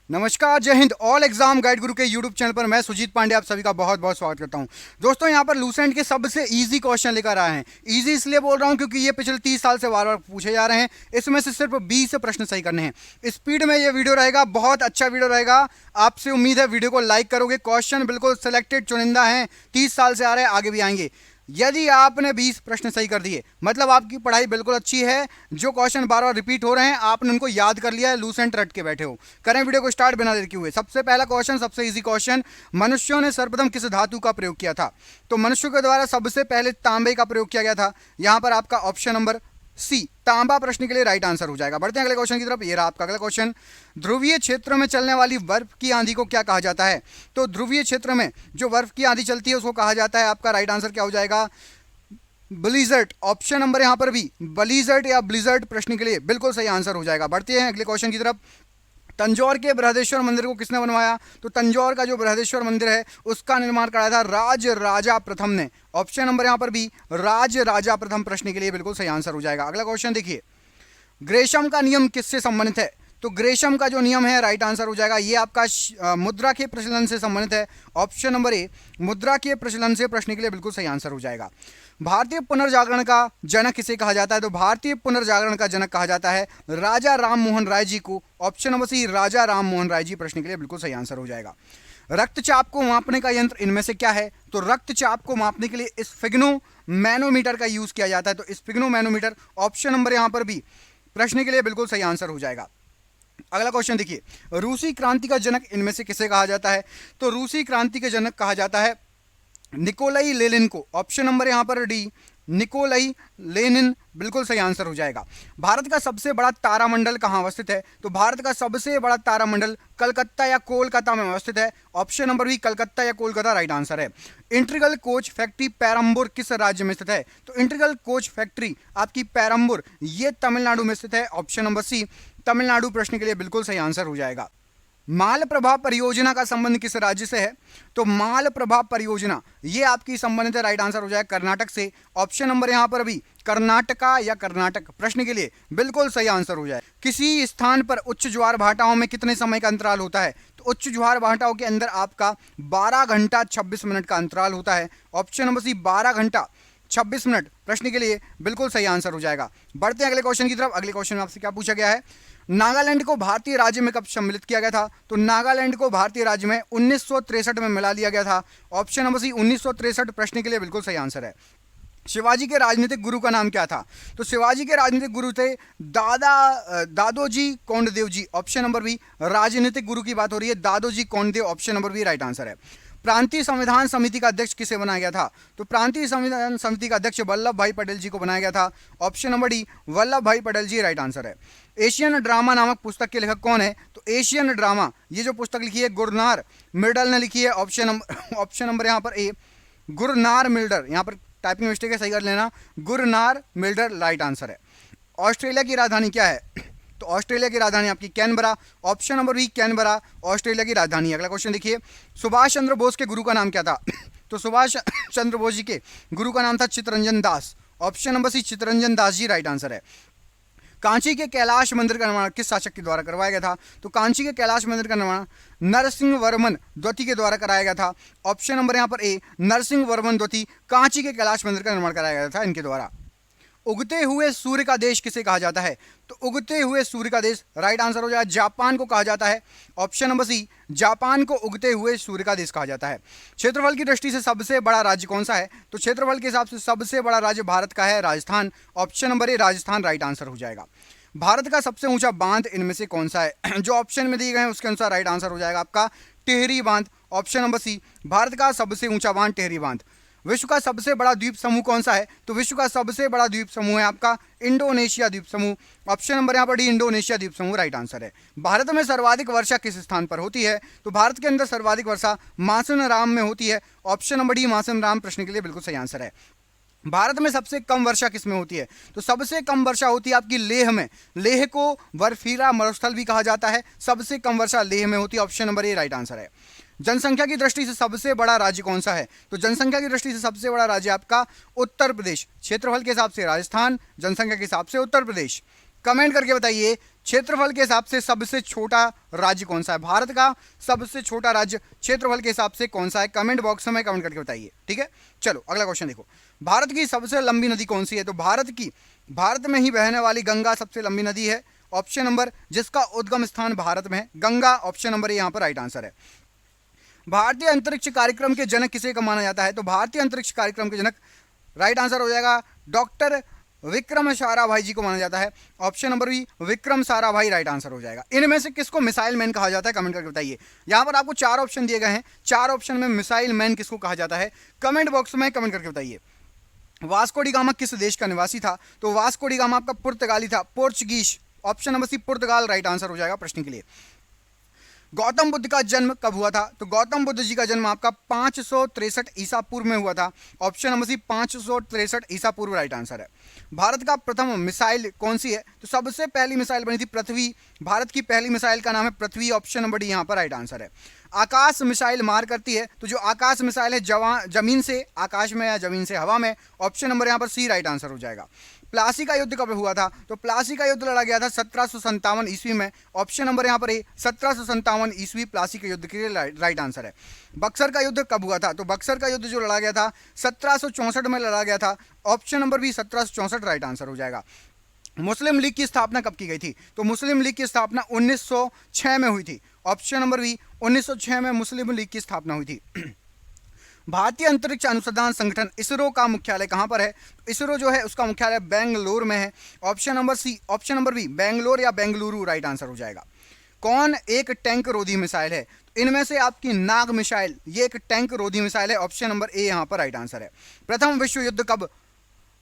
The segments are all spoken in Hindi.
नमस्कार, जय हिंद। ऑल एग्जाम गाइड गुरु के यूट्यूब चैनल पर मैं सुजीत पांडे आप सभी का बहुत बहुत स्वागत करता हूं। दोस्तों, यहां पर लूसेंट के सबसे इजी क्वेश्चन लेकर आए हैं। इजी इसलिए बोल रहा हूं क्योंकि ये पिछले 30 साल से बार बार पूछे जा रहे हैं। इसमें से सिर्फ 20 प्रश्न सही करने हैं। स्पीड में ये वीडियो रहेगा, बहुत अच्छा वीडियो रहेगा। आपसे उम्मीद है वीडियो को लाइक करोगे। क्वेश्चन बिल्कुल सिलेक्टेड चुनिंदा है, 30 साल से आ रहे हैं, आगे भी आएंगे। यदि आपने 20 प्रश्न सही कर दिए मतलब आपकी पढ़ाई बिल्कुल अच्छी है। जो क्वेश्चन बार बार रिपीट हो रहे हैं आपने उनको याद कर लिया है, लूसेंट रट के बैठे हो। करें वीडियो को स्टार्ट बिना देर किए हुए। सबसे पहला क्वेश्चन, सबसे इजी क्वेश्चन, मनुष्यों ने सर्वप्रथम किस धातु का प्रयोग किया था? तो मनुष्यों के द्वारा सबसे पहले तांबे का प्रयोग किया गया था। यहां पर आपका ऑप्शन नंबर सी तांबा प्रश्न के लिए राइट आंसर हो जाएगा। बढ़ते हैं अगले क्वेश्चन की तरफ। ये रहा आपका अगला क्वेश्चन। ध्रुवीय क्षेत्रों में चलने वाली बर्फ की आंधी को क्या कहा जाता है? तो ध्रुवीय क्षेत्र में जो बर्फ की आंधी चलती है उसको कहा जाता है, आपका राइट आंसर क्या हो जाएगा? ब्लिजर्ट। ऑप्शन नंबर यहां पर भी ब्लिजर्ट या ब्लिजर्ट प्रश्न के लिए बिल्कुल सही आंसर हो जाएगा। बढ़ते हैं अगले क्वेश्चन की तरफ। तंजौर के बृहदेश्वर मंदिर को किसने बनवाया? तो तंजौर का जो बृहदेश्वर मंदिर है उसका निर्माण कराया था राज राजा प्रथम ने। ऑप्शन नंबर यहां पर भी राज राजा प्रथम प्रश्न के लिए बिल्कुल सही आंसर हो जाएगा। अगला क्वेश्चन देखिए, ग्रेशम का नियम किससे संबंधित है? तो ग्रेशम का जो नियम है राइट आंसर हो जाएगा। ये आपका मुद्रा के प्रचलन से संबंधित है। ऑप्शन नंबर ए मुद्रा के प्रचलन से प्रश्न के लिए बिल्कुल सही आंसर हो जाएगा। भारतीय पुनर्जागरण का जनक किसे कहा जाता है? तो भारतीय पुनर्जागरण का जनक कहा जाता है राजा राम मोहन राय जी को। ऑप्शन नंबर सी राजा राम मोहन राय जी प्रश्न के लिए बिल्कुल सही आंसर हो जाएगा। रक्तचाप को मापने का यंत्र इनमें से क्या है? तो रक्तचाप को मापने के लिए स्फिग्नो मैनोमीटर का यूज किया जाता है। तो स्फिग्नो मैनोमीटर ऑप्शन नंबर यहां पर भी प्रश्न के लिए बिल्कुल सही आंसर हो जाएगा। अगला क्वेश्चन देखिए, रूसी क्रांति का जनक इनमें से किसे कहा जाता है? तो रूसी क्रांति के जनक कहा जाता है निकोलाई लेनिन को। ऑप्शन नंबर यहां पर डी निकोलाई लेनिन बिल्कुल सही आंसर हो जाएगा। भारत का सबसे बड़ा तारामंडल कहां अवस्थित है? तो भारत का सबसे बड़ा तारामंडल कलकत्ता या कोलकाता में अवस्थित है। ऑप्शन नंबर भी कलकत्ता या कोलकाता राइट आंसर है। इंटीग्रल कोच फैक्ट्री पेरम्बूर किस राज्य में स्थित है? तो इंटीग्रल कोच फैक्ट्री आपकी पेरम्बूर ये तमिलनाडु में स्थित है। ऑप्शन नंबर सी तमिलनाडु प्रश्न के लिए बिल्कुल सही आंसर हो जाएगा। मालप्रभा परियोजना का संबंध किस राज्य से है? तो मालप्रभा परियोजना ये आपकी संबंधित है, राइट आंसर हो जाएगा कर्नाटक से। ऑप्शन नंबर यहां पर भी कर्नाटका या कर्नाटक प्रश्न के लिए बिल्कुल सही आंसर हो जाए। किसी स्थान पर उच्च ज्वार भाटाओं में कितने समय का अंतराल होता है? तो उच्च ज्वार भाटाओं के अंदर आपका 12 घंटा 26 मिनट का अंतराल होता है। ऑप्शन नंबर सी 12 घंटा 26 मिनट प्रश्न के लिए बिल्कुल सही आंसर हो जाएगा। बढ़ते हैं अगले क्वेश्चन की तरफ। अगले क्वेश्चन में आपसे क्या पूछा गया है? नागालैंड को भारतीय राज्य में कब सम्मिलित किया गया था? तो नागालैंड को भारतीय राज्य में 1963 में मिला लिया गया था। ऑप्शन नंबर सी 1963 प्रश्न के लिए बिल्कुल सही आंसर है। शिवाजी के राजनीतिक गुरु का नाम क्या था? तो शिवाजी के राजनीतिक गुरु थे Dadoji Kondadev ji. Option number B राजनीतिक गुरु की बात हो रही है, Dadoji Kondadev option number B right answer है। प्रांतीय संविधान समिति का अध्यक्ष किसे बनाया गया था? तो प्रांतीय संविधान समिति का अध्यक्ष वल्लभ भाई पटेल जी को बनाया गया था। ऑप्शन नंबर डी वल्लभ भाई पटेल जी राइट आंसर है। एशियन ड्रामा नामक पुस्तक के लेखक कौन है? तो एशियन ड्रामा ये जो पुस्तक लिखी है गुरनार मिर्डल ने लिखी है। ऑप्शन नंबर यहाँ पर ए गुरनार मिल्डर, यहाँ पर टाइपिंग मिस्टेक है, सही कर लेना, गुरनार मिल्डर राइट आंसर है। ऑस्ट्रेलिया की राजधानी क्या है? तो ऑस्ट्रेलिया की राजधानी आपकी Canberra. Option number B Canberra Australia की राजधानी है। अगला क्वेश्चन देखिए, सुभाष चंद्र बोस के गुरु का नाम क्या था? तो सुभाष चंद्र बोस जी के गुरु का नाम था चित्तरंजन दास। ऑप्शन नंबर सी चित्तरंजन दास जी राइट आंसर है। कांची के कैलाश मंदिर का निर्माण किस शासक के द्वारा करवाया गया था? तो कांची के कैलाश मंदिर का निर्माण नरसिंह वर्मन द्वितीय के द्वारा कराया गया था। ऑप्शन नंबर यहाँ पर ए नरसिंह वर्मन द्वितीय कांची के कैलाश मंदिर का निर्माण कराया गया था इनके द्वारा। उगते हुए सूर्य का देश किसे कहा जाता है? तो उगते हुए सूर्य का देश राइट आंसर हो जाएगा, जापान को कहा जाता है। ऑप्शन नंबर सी जापान को उगते हुए सूर्य का देश कहा जाता है। क्षेत्रफल की दृष्टि से सबसे बड़ा राज्य कौन सा है? तो क्षेत्रफल के हिसाब से सबसे बड़ा राज्य भारत का है Rajasthan. Option number A Rajasthan right answer हो जाएगा। भारत का सबसे ऊंचा बांध इनमें से कौन सा है? जो ऑप्शन में दिए गए हैं उसके अनुसार राइट आंसर हो जाएगा आपका टिहरी बांध। ऑप्शन नंबर सी भारत का सबसे ऊंचा बांध टिहरी बांध। विश्व का सबसे बड़ा द्वीप समूह कौन सा है? तो विश्व का सबसे बड़ा द्वीप समूह है आपका इंडोनेशिया द्वीप समूह। ऑप्शन नंबर यहाँ पर डी इंडोनेशिया द्वीप समूह राइट आंसर है। भारत में सर्वाधिक वर्षा किस स्थान पर होती है? तो भारत के अंदर सर्वाधिक वर्षा मासनराम में होती है। ऑप्शन नंबर डी मासनराम प्रश्न के लिए बिल्कुल सही आंसर है। भारत में सबसे कम वर्षा किस में होती है? तो सबसे कम वर्षा होती है आपकी लेह में। लेह को बर्फीला मरुस्थल भी कहा जाता है। सबसे कम वर्षा लेह में होती है। Option number A right answer है। जनसंख्या की दृष्टि से सबसे बड़ा राज्य कौन सा है? तो जनसंख्या की दृष्टि से सबसे बड़ा राज्य आपका उत्तर प्रदेश। क्षेत्रफल के हिसाब से राजस्थान, जनसंख्या के हिसाब से उत्तर प्रदेश। कमेंट करके बताइए क्षेत्रफल के हिसाब से सबसे छोटा राज्य कौन सा है? भारत का सबसे छोटा राज्य क्षेत्रफल के हिसाब से कौन सा है? कमेंट बॉक्स में कमेंट करके बताइए, ठीक है। चलो अगला क्वेश्चन देखो, भारत की सबसे लंबी नदी कौन सी है? तो भारत में ही बहने वाली गंगा सबसे लंबी नदी है। ऑप्शन नंबर, जिसका उद्गम स्थान भारत में है, गंगा। ऑप्शन नंबर यहाँ पर राइट आंसर है। भारतीय अंतरिक्ष कार्यक्रम के जनक किसे का माना जाता है? तो भारतीय अंतरिक्ष कार्यक्रम के जनक राइट आंसर हो जाएगा डॉक्टर विक्रम साराभाई जी को माना जाता है। Option number B, Vikram Sarabhai right answer हो जाएगा। इनमें से किसको मिसाइल मैन कहा जाता है? कमेंट करके बताइए। यहाँ पर आपको 4 ऑप्शन दिए गए हैं, 4 ऑप्शन में मिसाइल मैन किसको कहा जाता है? कमेंट बॉक्स में कमेंट करके बताइए। वास्को डी गामा किस देश का निवासी था? तो वास्को डी गामा आपका पुर्तगाली था, पोर्चुगीज। ऑप्शन नंबर सी, पुर्तगाल राइट आंसर हो जाएगा प्रश्न के लिए। गौतम बुद्ध का जन्म कब हुआ था? तो गौतम बुद्ध जी का जन्म आपका 563 ईसा पूर्व में हुआ था। ऑप्शन नंबर सी, 563 ईसा पूर्व राइट आंसर है। भारत का प्रथम मिसाइल कौन सी है? तो सबसे पहली मिसाइल बनी थी पृथ्वी। भारत की पहली मिसाइल का नाम है पृथ्वी। ऑप्शन नंबर डी यहाँ पर राइट आंसर है। आकाश मिसाइल मार करती है, तो जो आकाश मिसाइल है जमीन से आकाश में या जमीन से हवा में। ऑप्शन नंबर यहाँ पर सी राइट आंसर हो जाएगा। प्लासी का युद्ध कब हुआ था? तो प्लासी का युद्ध लड़ा गया था 1757 ईस्वी में। ऑप्शन नंबर यहाँ पर 1757 ईस्वी प्लासी के युद्ध के लिए राइट आंसर है। बक्सर का युद्ध कब हुआ था? तो बक्सर का युद्ध जो लड़ा गया था 1764 में लड़ा गया था। ऑप्शन नंबर भी 1764 राइट आंसर हो जाएगा। मुस्लिम लीग की स्थापना कब की गई थी? तो मुस्लिम लीग की स्थापना 1906 में हुई थी। ऑप्शन नंबर बी, 1906 में मुस्लिम लीग की स्थापना हुई थी। भारतीय अंतरिक्ष अनुसंधान संगठन इसरो का मुख्यालय कहां पर है? इसरो जो है उसका मुख्यालय बेंगलुरु में है। Option number C, option number B, Bangalore या बेंगलुरु राइट आंसर हो जाएगा। कौन एक टैंक रोधी मिसाइल है? इनमें से आपकी नाग मिसाइल ये एक टैंक रोधी मिसाइल है। ऑप्शन नंबर ए यहां पर राइट आंसर है। प्रथम विश्व युद्ध कब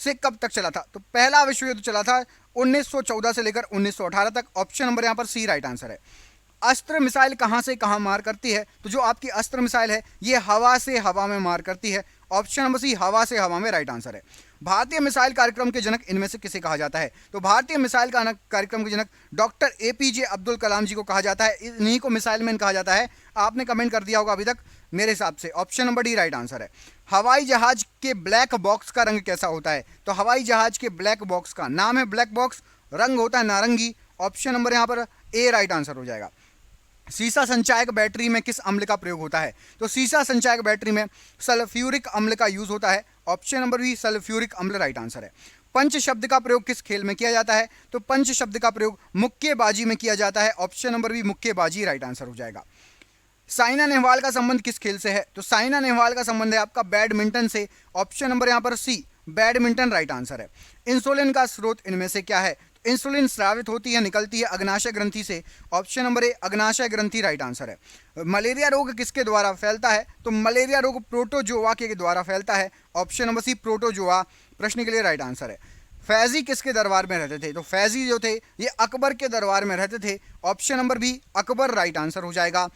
से कब तक चला था? तो पहला विश्व युद्ध चला था 1914 से लेकर 1918 तक। ऑप्शन नंबर यहाँ पर सी राइट आंसर है। अस्त्र मिसाइल कहां से कहां मार करती है? तो जो आपकी अस्त्र मिसाइल है ये हवा से हवा में मार करती है। ऑप्शन नंबर सी, हवा से हवा में राइट आंसर है। भारतीय मिसाइल कार्यक्रम के जनक इनमें से किसे कहा जाता है? तो भारतीय मिसाइल कार्यक्रम के जनक डॉक्टर APJ अब्दुल कलाम जी को कहा जाता है। इन्हीं को मिसाइल मैन कहा जाता है। आपने कमेंट कर दिया होगा अभी तक मेरे हिसाब से। Option number D right answer है। हवाई जहाज के ब्लैक बॉक्स का रंग कैसा होता है? तो हवाई जहाज के ब्लैक बॉक्स का नाम है ब्लैक बॉक्स, रंग होता है नारंगी। ऑप्शन नंबर यहाँ पर ए राइट आंसर हो जाएगा। सीसा संचायक बैटरी में किस अम्ल का प्रयोग होता है? तो सीसा संचायक बैटरी में सल्फ्यूरिक अम्ल का यूज होता है। ऑप्शन नंबर बी, सल्फ्यूरिक अम्ल राइट आंसर है। पंच शब्द का प्रयोग किस खेल में किया जाता है? तो पंच शब्द का प्रयोग मुक्केबाजी में किया जाता है। ऑप्शन नंबर बी, मुक्केबाजी राइट आंसर हो जाएगा। साइना नेहवाल का संबंध किस खेल से है? तो साइना नेहवाल का संबंध है आपका बैडमिंटन से। ऑप्शन नंबर यहाँ पर सी, बैडमिंटन राइट आंसर है। इंसुलिन का स्रोत इनमें से क्या है? इंसुलिन स्रावित होती है, निकलती है अग्नाशय ग्रंथि से। ऑप्शन नंबर ए, अग्नाशय ग्रंथि राइट आंसर है। मलेरिया रोग किसके द्वारा फैलता है? तो मलेरिया रोग प्रोटोजोआ के द्वारा फैलता है। ऑप्शन नंबर सी, प्रोटोजोआ प्रश्न के लिए राइट आंसर है। फैजी किसके दरबार में रहते थे? तो फैजी जो थे ये अकबर के दरबार में रहते थे। Option number B, Akbar right answer हो जाएगा।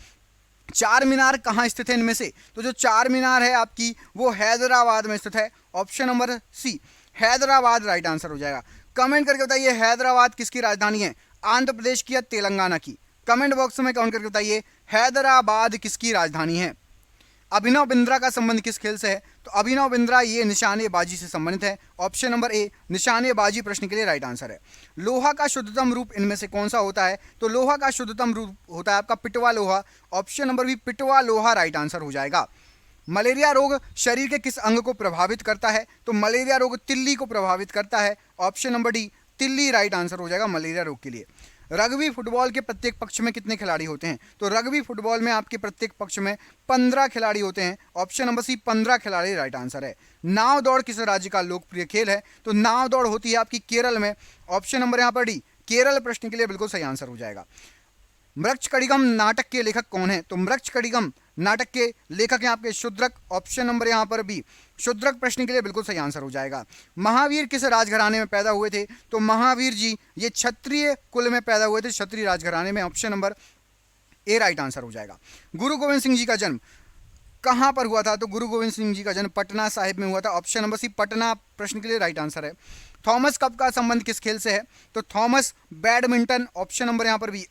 चार मीनार कहाँ स्थित है इनमें से? तो जो चार मीनार है आपकी वो हैदराबाद में स्थित है। Option number C, Hyderabad right answer हो जाएगा। कमेंट करके बताइए हैदराबाद किसकी राजधानी है? आंध्र प्रदेश की या तेलंगाना की? कमेंट बॉक्स में कमेंट करके बताइए हैदराबाद किसकी राजधानी है। अभिनव बिंद्रा का संबंध किस खेल से है? तो अभिनव बिंद्रा ये निशानेबाजी से संबंधित है। ऑप्शन नंबर ए, निशानेबाजी प्रश्न के लिए राइट आंसर है। लोहा का शुद्धतम रूप इनमें से कौन सा होता है? तो लोहा का शुद्धतम रूप होता है आपका पिटवा लोहा। ऑप्शन नंबर बी, पिटवा लोहा राइट आंसर हो जाएगा। मलेरिया रोग शरीर के किस अंग को प्रभावित करता है? तो मलेरिया रोग तिल्ली को प्रभावित करता है। ऑप्शन नंबर डी, तिल्ली राइट आंसर हो जाएगा मलेरिया रोग के लिए। रग्बी फुटबॉल के प्रत्येक पक्ष में कितने खिलाड़ी होते हैं? तो रग्बी फुटबॉल में आपके प्रत्येक पक्ष में 15 खिलाड़ी होते हैं। ऑप्शन नंबर सी, 15 खिलाड़ी राइट आंसर है। नाव दौड़ किस राज्य का लोकप्रिय खेल है? तो नाव दौड़ होती है आपकी केरल में। ऑप्शन नंबर यहाँ पर डी, केरल प्रश्न के लिए बिल्कुल सही आंसर हो जाएगा। मृक्षकटिगम नाटक के लेखक कौन है? तो मृक्षकटिगम नाटक के लेखक हैं आपके शूद्रक। ऑप्शन नंबर यहाँ पर बी, शूद्रक प्रश्न के लिए बिल्कुल सही आंसर हो जाएगा। महावीर किस राजघराने में पैदा हुए थे? तो महावीर जी ये क्षत्रिय कुल में पैदा हुए थे, क्षत्रिय राजघराने में। Option number A right answer हो जाएगा। गुरु गोविंद सिंह जी का जन्म कहाँ पर हुआ था? तो गुरु गोविंद सिंह जी का जन्म पटना साहिब में हुआ था। ऑप्शन नंबर सी, पटना प्रश्न के लिए राइट आंसर है। थॉमस कप का संबंध किस खेल से है? तो थॉमस बैडमिंटन, ऑप्शन नंबर यहाँ पर भी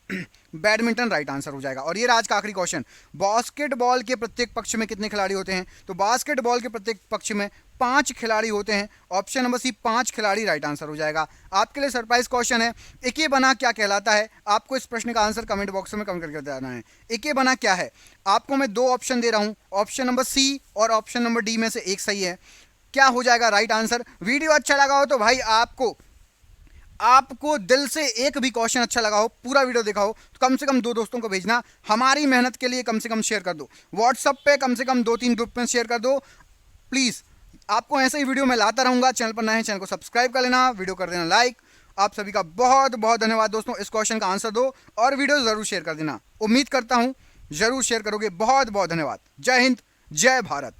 बैडमिंटन राइट आंसर हो जाएगा। और ये आज का आखिरी क्वेश्चन, बास्केटबॉल के प्रत्येक पक्ष में कितने खिलाड़ी होते हैं? तो बास्केटबॉल के प्रत्येक पक्ष में 5 खिलाड़ी होते हैं। ऑप्शन नंबर सी 5 खिलाड़ी राइट आंसर हो जाएगा। आपके लिए सरप्राइज क्वेश्चन है, इके बना क्या कहलाता है? आपको इस प्रश्न का आंसर कमेंट बॉक्स में कमेंट करके बताना है। इके बना क्या है? आपको मैं 2 ऑप्शन दे रहा हूं, ऑप्शन नंबर सी और ऑप्शन नंबर डी में से एक सही है। क्या हो जाएगा राइट आंसर? वीडियो अच्छा लगा हो तो भाई आपको दिल से एक भी क्वेश्चन अच्छा लगा हो, पूरा वीडियो देखा हो, तो कम से कम 2 दोस्तों को भेजना। हमारी मेहनत के लिए कम से कम शेयर कर दो। व्हाट्सएप पे कम से कम 2-3 ग्रुप में शेयर कर दो प्लीज़। आपको ऐसे ही वीडियो मैं लाता रहूंगा। चैनल पर नए हैं, चैनल को सब्सक्राइब कर लेना, वीडियो कर देना लाइक। आप सभी का बहुत बहुत धन्यवाद दोस्तों। इस क्वेश्चन का आंसर दो और वीडियो ज़रूर शेयर कर देना। उम्मीद करता हूँ ज़रूर शेयर करोगे। बहुत बहुत धन्यवाद। जय हिंद, जय भारत।